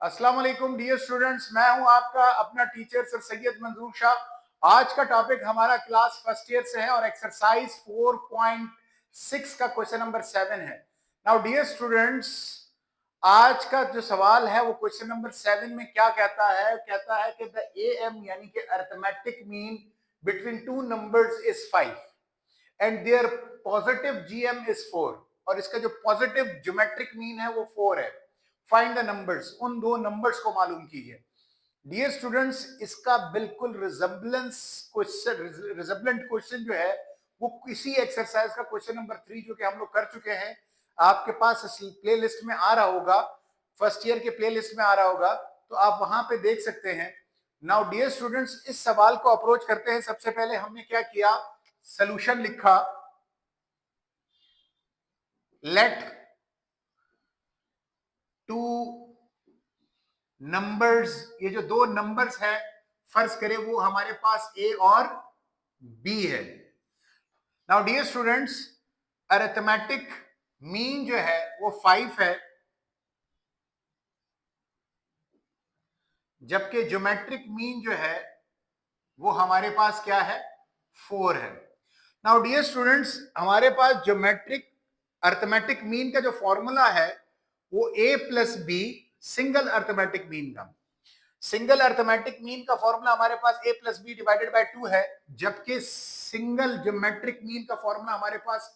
अस्सलाम वालेकुम dear students, मैं हूं आपका अपना टीचर सर सैयद मंजूर शाह। आज का टॉपिक हमारा क्लास फर्स्ट ईयर से है और एक्सरसाइज 4.6 का क्वेश्चन नंबर 7 है। नाउ डियर स्टूडेंट्स, आज का जो सवाल है वो क्वेश्चन नंबर 7 में क्या कहता है कि द एएम यानी कि arithmetic mean between two numbers is 5 and their positive GM is 4 और इसका जो पॉजिटिव ज्योमेट्रिक मीन है वो 4 है। फाइंड द नंबर्स, उन दो नंबर्स को मालूम कीजिए। डियर स्टूडेंट्स, इसका बिल्कुल रिजल्टेंट क्वेश्चन जो है वो किसी एक्सरसाइज का क्वेश्चन नंबर 3 जो कि हम लोग कर चुके हैं, आपके पास प्ले लिस्ट में आ रहा होगा, फर्स्ट ईयर के प्ले लिस्ट में आ रहा होगा, तो आप वहां पे देख सकते हैं। नाउ डियर स्टूडेंट्स, इस सवाल को अप्रोच करते हैं। सबसे पहले हमने क्या किया, सोल्यूशन लिखा। लेट टू नंबर्स, ये जो दो नंबर्स है फर्ज करें वो हमारे पास ए और बी है। Now dear students, arithmetic mean जो है वो 5 है, जबकि ज्योमेट्रिक मीन जो है वो हमारे पास क्या है, 4 है। नाउ डियर स्टूडेंट्स, हमारे पास ज्योमेट्रिक अरिथमेटिक मीन का जो फॉर्मूला है वो A plus B single arithmetic mean का। सिंगल अरिथमेटिक मीन का फॉर्मूला हमारे पास a plus B divided by 2 है, जबकि सिंगल ज्योमेट्रिक मीन का फॉर्मूला हमारे पास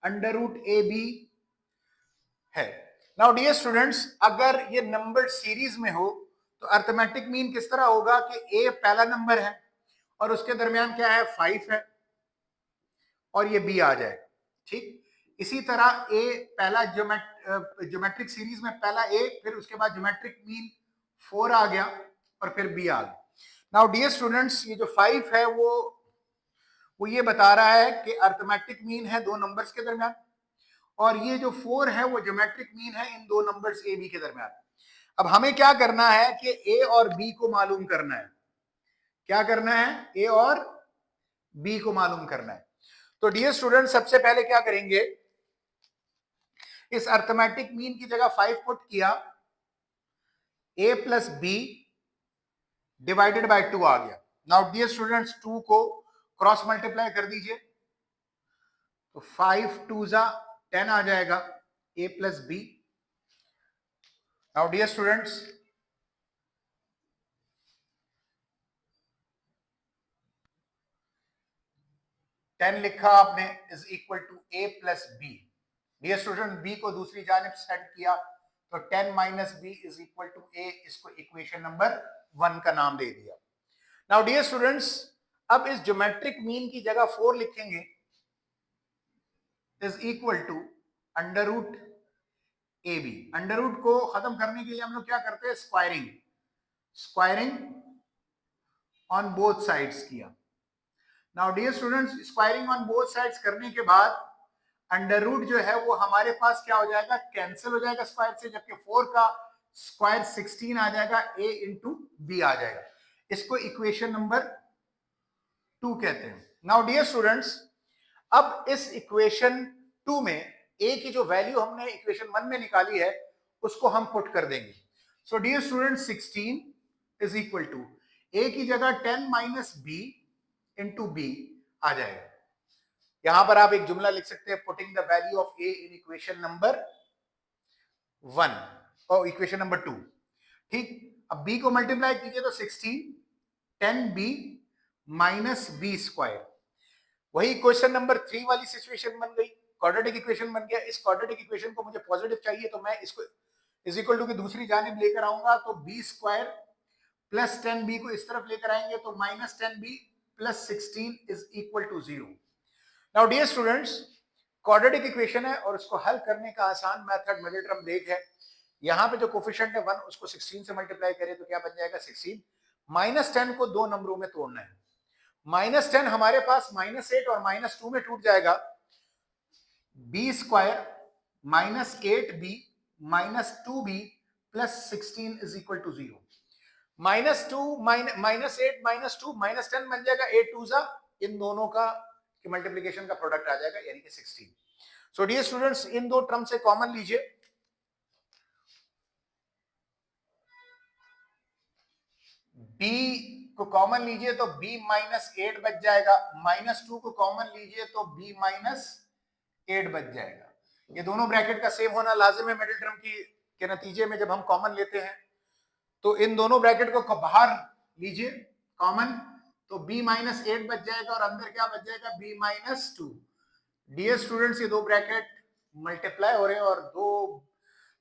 अंडर रूट ए बी है। नाउ डियर स्टूडेंट्स, अगर ये नंबर सीरीज में हो तो अरिथमेटिक मीन किस तरह होगा कि a पहला नंबर है और उसके दरमियान क्या है, 5 है और ये b आ जाएगा। ठीक इसी तरह a पहला ज्योमेट्रिक सीरीज में पहला a, फिर उसके बाद ज्योमेट्रिक मीन 4 आ गया और फिर बी आ गया। नाउ डियर स्टूडेंट्स, ये जो 5 है वो ये बता रहा है कि अरिथमेटिक मीन है दो नंबर्स के दरमियान, और ये जो 4 है वो ज्योमेट्रिक मीन है इन दो नंबर्स ए बी के दरमियान। अब हमें क्या करना है कि ए और बी को मालूम करना है। क्या करना है, ए और बी को मालूम करना है। तो डियर स्टूडेंट, सबसे पहले क्या करेंगे, इस अरिथमेटिक मीन की जगह 5 पुट किया, A plus B divided by 2 आ गया। नाउ डियर स्टूडेंट्स, 2 को क्रॉस मल्टीप्लाई कर दीजिए तो 5 2 जा 10 आ जाएगा, a plus B. Now dear students, ten लिखा आपने is equal to a plus B. Dear student, b को दूसरी जानिब सेट किया तो 10 minus B is equal to a, इसको इक्वेशन नंबर 1 का नाम दे दिया। नाउ डियर स्टूडेंट्स, अब इस ज्योमेट्रिक मीन की जगह 4 लिखेंगे is equal to under root A B. Under root को खत्म करने के लिए हम लोग क्या करते हैं, squaring. Squaring on both sides किया। Now dear students, squaring on both sides करने के बाद अंडर रूट जो है वो हमारे पास क्या हो जाएगा, कैंसिल हो जाएगा स्क्वायर से, जबकि 4 का स्क्वायर 16 आ जाएगा, a इंटू बी आ जाएगा। इसको इक्वेशन नंबर 2 कहते हैं। नाउ डियर स्टूडेंट्स, अब इस इक्वेशन 2 में a की जो वैल्यू हमने इक्वेशन 1 में निकाली है उसको हम पुट कर देंगे। So dear students, 16 is equal to a की जगह 10 माइनस बी इंटू बी आ जाएगा। यहां पर आप एक जुमला लिख सकते हैं, putting the value of a in equation number 1 और इक्वेशन नंबर 2। ठीक, अब b को मल्टीप्लाई कीजिए तो 16 10b माइनस बी स्क्वायर, वही क्वेश्चन नंबर 3 वाली सिचुएशन बन गई, क्वाड्रेटिक इक्वेशन बन गया। इस क्वाड्रेटिक इक्वेशन को मुझे पॉजिटिव चाहिए तो मैं इसको इज इक्वल टू की दूसरी जानिब लेकर आऊंगा, तो बी स्क्वायर प्लस 10b को इस तरफ लेकर आएंगे तो minus 10b plus 16 is equal to 0। Now dear students, quadratic equation है और उसको हल करने का आसान मेथड मिडिल टर्म ब्रेक है। यहां पे जो कोफिशिएंट है 1 उसको 16 से मल्टीप्लाई करें तो क्या बन जाएगा, 16। माइनस 10 को दो नंबरों में तोड़ना है। माइनस 10 हमारे पास माइनस 8 और माइनस 2 में टूट जाएगा, B square minus 8b minus 2b plus 16 is equal to 0। Minus 2 minus 8 minus 2 minus 10 बन जाएगा, 8 2 जा, इन दोनों का मल्टीप्लिकेशन का प्रोडक्ट आ जाएगा यानी कि 16। सो डियर स्टूडेंट्स, इन दो टर्म से कॉमन लीजिए, b को कॉमन लीजिए तो b माइनस 8 बच जाएगा, -2 को कॉमन लीजिए तो b माइनस 8 बच जाएगा। ये दोनों ब्रैकेट का सेम होना लाजिम है मिडिल टर्म की के नतीजे में जब हम कॉमन लेते हैं। तो इन दोनों ब्रैकेट को बाहर लीजिए कॉमन, तो b माइनस 8 बच जाएगा और अंदर क्या बच जाएगा, b माइनस 2। डियर स्टूडेंट्स, ये दो ब्रैकेट मल्टीप्लाई हो रहे हैं और दो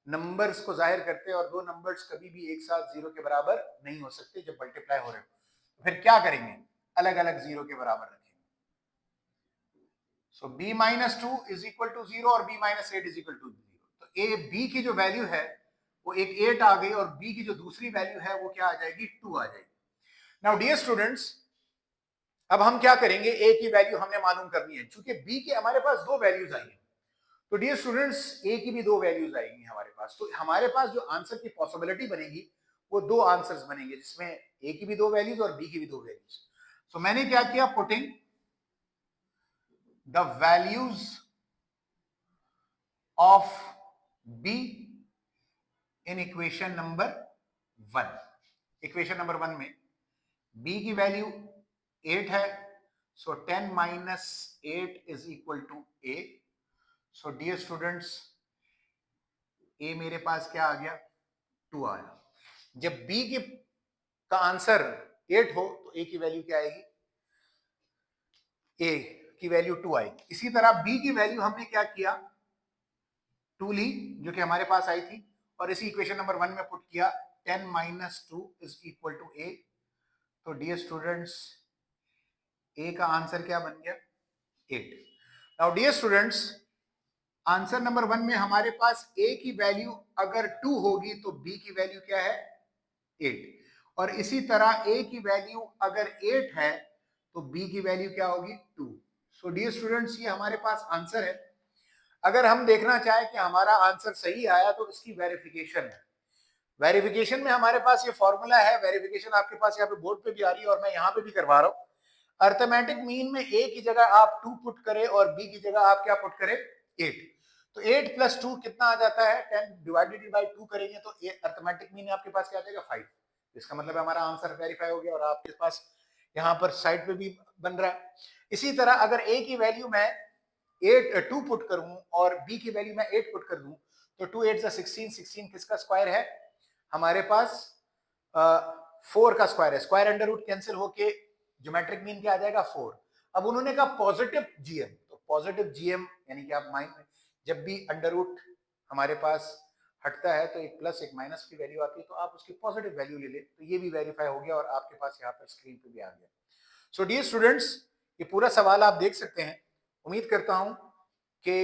नंबर्स को जाहिर करते हैं, और दो नंबर्स कभी भी एक साथ जीरो के बराबर नहीं हो सकते जब मल्टीप्लाई हो रहे हो। फिर क्या करेंगे, अलग अलग जीरो के बराबर रखेंगे। So b minus 2 is equal to 0 और b minus 8 is equal to 0। तो a b की जो वैल्यू है वो एक 8 आ गई और b की जो दूसरी वैल्यू है वो क्या आ जाएगी, 2 आ जाएगी। नाउ डियर स्टूडेंट्स, अब हम क्या करेंगे, a की वैल्यू हमने मालूम करनी है। चूंकि b के हमारे पास दो वैल्यूज आई है, तो डियर स्टूडेंट्स a की भी दो वैल्यूज आएंगी हमारे पास। तो हमारे पास जो आंसर की पॉसिबिलिटी बनेगी वो दो आंसर्स बनेंगे, जिसमें a की भी दो वैल्यूज और b की भी दो वैल्यूज। सो मैंने क्या किया, putting the values of b इन इक्वेशन नंबर 1। इक्वेशन नंबर 1 में b की वैल्यू 8 है, so 10 minus 8 is equal to a। So dear students, a मेरे पास क्या आ गया, 2 आया। जब b के का आंसर 8 हो तो a की वैल्यू क्या आएगी, a की वैल्यू 2 आएगी। इसी तरह b की वैल्यू हमने क्या किया, 2 ली जो कि हमारे पास आई थी, और इसी इक्वेशन नंबर 1 में पुट किया 10 minus 2 is equal to a। तो डियर स्टूडेंट्स, a का आंसर क्या बन गया, 8। Now dear students, answer number 1 में हमारे पास a की वैल्यू अगर 2 होगी तो b की वैल्यू क्या है, 8। और इसी तरह a की वैल्यू अगर 8 है तो b की वैल्यू क्या होगी, 2। सो डियर स्टूडेंट्स, ये हमारे पास आंसर है। अगर हम देखना चाहें कि हमारा आंसर सही आया तो इसकी वेरिफिकेशन है। वेरिफिकेशन में हमारे पास ये फॉर्मूला है, वेरिफिकेशन आपके पास यहाँ पे बोर्ड पे भी आ रही है और मैं यहाँ पे भी करवा रहा हूँ। अर्थमेटिक मीन में a की जगह आप 2 पुट करें और b की जगह आप क्या पुट करें, 8। तो 8 प्लस 2 कितना आ जाता है, 10 डिवाइडेड बाई 2 करेंगे तो अर्थमेटिक मीन आपके पास क्या आ जाएगा, 5। इसका मतलब हमारा आंसर वेरीफाई हो गया और आपके पास यहाँ पर साइड पे भी बन रहा है। इसी तरह अगर a की वैल्यू मैं 2 पुट करूं और b की वैल्यू मैं 8 पुट कर दूं तो 2 8 16, 16 किसका स्क्वायर है, हमारे पास 4 का स्क्वायर है। स्क्वायर अंडर रूट कैंसिल होके ज्योमेट्रिक मीन क्या आ जाएगा, 4। अब उन्होंने कहा पॉजिटिव जीएम, तो पॉजिटिव जीएम यानी कि आप माइनस, जब भी अंडर रूट हमारे पास हटता है तो एक प्लस एक माइनस की वैल्यू आती है, तो आप उसकी पॉजिटिव वैल्यू ले ले, तो ये भी वेरीफाई हो गया और आपके पास यहाँ पर स्क्रीन पे भी आ गया। सो डियर स्टूडेंट्स, ये पूरा सवाल आप देख सकते हैं। उम्मीद करता हूं कि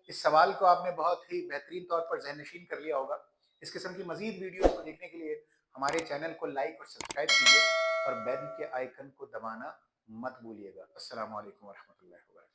इस सवाल को आपने बहुत ही बेहतरीन तौर पर ज़हन-नशीन कर लिया होगा। इस किस्म की मजीद वीडियोस को देखने के लिए हमारे चैनल को लाइक और सब्सक्राइब कीजिए और बेल के आइकन को दबाना मत भूलिएगा। अस्सलाम वालेकुम व रहमतुल्लाहि व बरकातहू।